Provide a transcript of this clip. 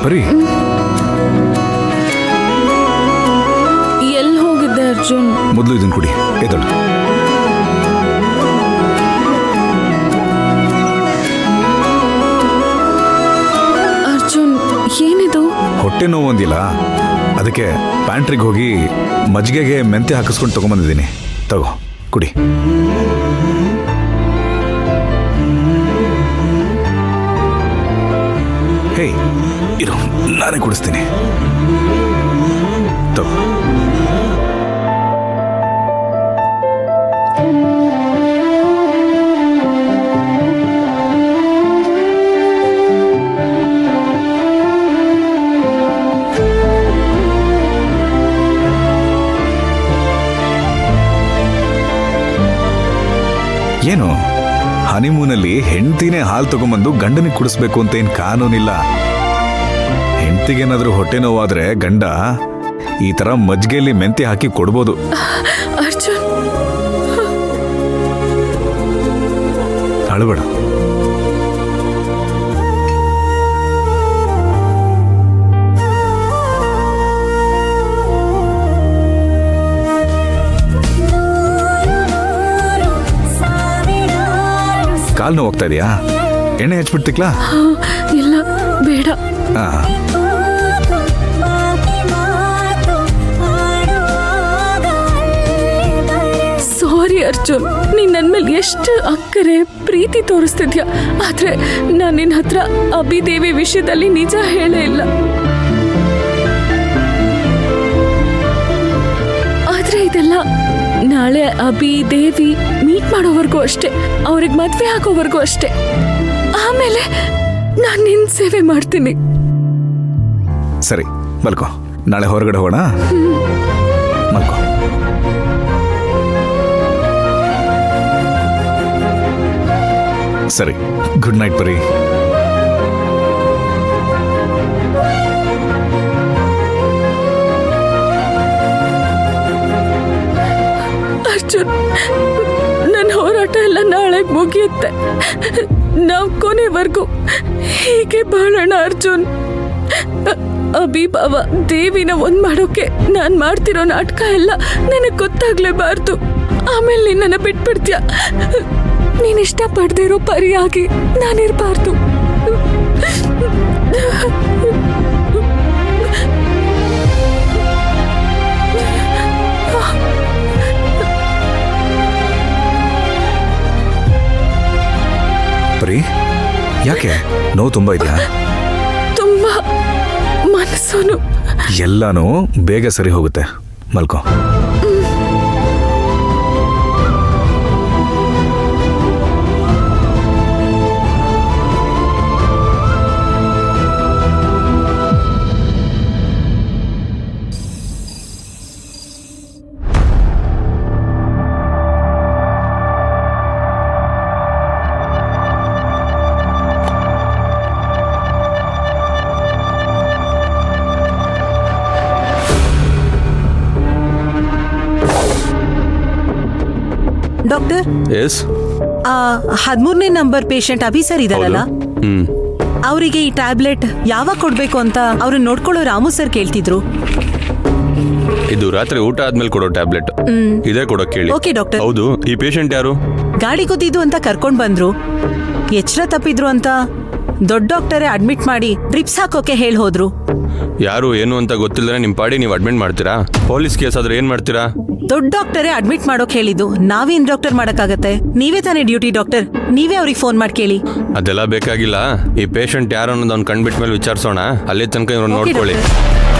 ಬರೀ ಎಲ್ಲಿ ಹೋಗಿದ್ದೆ ಅರ್ಜುನ್? ಮೊದಲು ಇದನ್ನು ಕುಡಿ, ಎದಳು. ಅರ್ಜುನ್, ಏನಿದು? ಹೊಟ್ಟೆ ನೋವು ಒಂದಿಲ್ಲ, ಅದಕ್ಕೆ ಪ್ಯಾಂಟ್ರಿಗೆ ಹೋಗಿ ಮಜ್ಜಿಗೆಗೆ ಮೆಂತೆ ಹಾಕಿಸ್ಕೊಂಡು ತಗೊಂಬಂದಿದ್ದೀನಿ. ತಗೋ ಕುಡಿ. ಹೇ ಇರು, ನಾನೇ ಕುಡಿಸ್ತೀನಿ. ತಗೋ. ಏನು ಹನಿಮೂನಲ್ಲಿ ಹೆಂಡತಿನೇ ಹಾಲು ತಗೊಂಬಂದು ಗಂಡನಿಗೆ ಕುಡಿಸ್ಬೇಕು ಅಂತ ಏನು ಕಾನೂನಿಲ್ಲ. ಹೆಂಡತಿಗೇನಾದ್ರೂ ಹೊಟ್ಟೆ ನೋವಾದ್ರೆ ಗಂಡ ಈ ತರ ಮಜ್ಜಿಗೆಯಲ್ಲಿ ಮೆಂತೆ ಹಾಕಿ ಕೊಡ್ಬೋದು. ಅರ್ಜುನ್, ಅಳಬೇಡ. ಕಾಲು ನೋವು ಹೋಗ್ತಾ ಇದೆಯಾ? ಎಣ್ಣೆ ಹಚ್ಬಿಡ್ತಿಕ್ಲಾ? ಇಲ್ಲ ಬೇಡ. ಸಾರಿ ಅರ್ಜುನ್, ನೀನ್ ನನ್ ಮೇಲೆ ಎಷ್ಟು ಅಕ್ಕರೆ ಪ್ರೀತಿ ತೋರಿಸ್ತಿದ್ಯಾ, ಆದ್ರೆ ನಾನು ನಿನ್ನ ಹತ್ರ ಅಭಿದೇವಿ ವಿಷಯದಲ್ಲಿ ನಿಜ ಹೇಳೇ ಇಲ್ಲ. ಆದ್ರೆ ಇದೆಲ್ಲ ನಾಳೆ ಅಭಿ ದೇವಿ ಮೀಟ್ ಮಾಡೋವರೆಗೂ ಅಷ್ಟೇ, ಅವ್ರಿಗೆ ಮದ್ವೆ ಆಗೋವರೆಗೂ ಅಷ್ಟೇ. ಆಮೇಲೆ ನಾನು ನಿನ್ ಸೇವೆ ಮಾಡ್ತೀನಿ. ಸರಿ ಮಲ್ಕೋ, ನಾಳೆ ಹೊರಗಡೆ ಹೋಗೋಣ. ಮಲ್ಕೋ. ಸರಿ, ಗುಡ್ ನೈಟ್ ಪರಿ. ಅರ್ಜುನ್, ನನ್ನ ಹೋರಾಟ ಎಲ್ಲ ನಾಳೆ ಮುಗಿಯುತ್ತೆ. ನಾವು ಕೊನೆವರೆಗೂ ಹೀಗೆ ಬಾಳೋಣ ಅರ್ಜುನ್. ಅಭಿಭಾವ ದೇವಿನ ಒಂದ್ ಮಾಡೋಕೆ ನಾನ್ ಮಾಡ್ತಿರೋ ನಾಟಕ ಎಲ್ಲ ನನಗ್ ಗೊತ್ತಾಗ್ಲೇಬಾರ್ದು. ಆಮೇಲೆ ನೀನ್ ನನ್ನ ಬಿಟ್ಬಿಡ್ತೀಯ. ನೀನ್ ಇಷ್ಟ ಪಡ್ದೇ ಇರೋ ಪರಿಯಾಗಿ ನಾನಿರ್ಬಾರ್ದು. ಪರಿ, ಯಾಕೆ ನೋವು ತುಂಬಾ ಇದೆಯಾ? ತುಂಬಾ ಮನಸ್ಸು. ಎಲ್ಲಾನು ಬೇಗ ಸರಿ ಹೋಗುತ್ತೆ. ಮಲ್ಕೋ. ಡಾಕ್ಟರ್, ಎಸ್, 13ನೇ ನಂಬರ್ ಪೇಷಂಟ್ ಅಭಿ ಸರ್ ಇದಾರಲ್ಲ, ಅವರಿಗೆ ಈ ಟ್ಯಾಬ್ಲೆಟ್ ಯಾವಾಗ ಕೊಡ್ಬೇಕು ಅಂತ ಅವ್ರನ್ನ ನೋಡ್ಕೊಳ್ಳೋ ರಾಮು ಸರ್ ಕೇಳ್ತಿದ್ರು. ಇದು ರಾತ್ರಿ ಊಟ ಆದ್ಮೇಲೆ ಕೊಡೋ ಟ್ಯಾಬ್ಲೆಟ್. ಇದೇ ಕೊಡೋಕೆ ಕೇಳಿ. Okay doctor. ಹೌದು, ಈ ಪೇಷಂಟ್ ಯಾರು? ಗಾಡಿ ಗೊತ್ತಿದ್ದು ಅಂತ ಕರ್ಕೊಂಡ್ ಬಂದ್ರು. ಎಚ್ಚರ ತಪ್ಪಿದ್ರು ಅಂತ ದೊಡ್ಡ ಡಾಕ್ಟರೇ ಅಡ್ಮಿಟ್ ಮಾಡಿ ಡ್ರಿಪ್ಸ್ ಹಾಕೋಕೆ ಹೇಳಿ ಹೋದ್ರು. ಯಾರು ಏನು ಅಂತ ಗೊತ್ತಿಲ್ಲದ್ರೆ ನಿಮ್ ಪಾಡಿ ನೀವು ಅಡ್ಮಿಟ್ ಮಾಡ್ತೀರಾ? ಪೊಲೀಸ್ ಕೇಸ್ ಆದ್ರೆ ಏನ್ ಮಾಡ್ತೀರಾ? ದೊಡ್ಡ ಡಾಕ್ಟರೇ ಅಡ್ಮಿಟ್ ಮಾಡೋಕ್ ಹೇಳಿದ್ದು. ನಾವೇನ್ ಡಾಕ್ಟರ್ ಮಾಡಕ್ಕಾಗತ್ತೆ? ನೀವೇ ತಾನೇ ಡ್ಯೂಟಿ ಡಾಕ್ಟರ್, ನೀವೇ ಅವ್ರಿಗೆ ಫೋನ್ ಮಾಡಿ ಕೇಳಿ. ಅದೆಲ್ಲ ಬೇಕಾಗಿಲ್ಲ. ಈ ಪೇಷಂಟ್ ಯಾರು ಅನ್ನೋದು ಅವ್ನು ಕಂಡ್ಬಿಟ್ಟ ಮೇಲೆ ವಿಚಾರಿಸೋಣ. ಅಲ್ಲಿ ತನಕ ಇವ್ರನ್ನ ಓಕೆ ನೋಡ್ಕೊಳ್ಳಿ. ಡಾಕ್ಟರ್.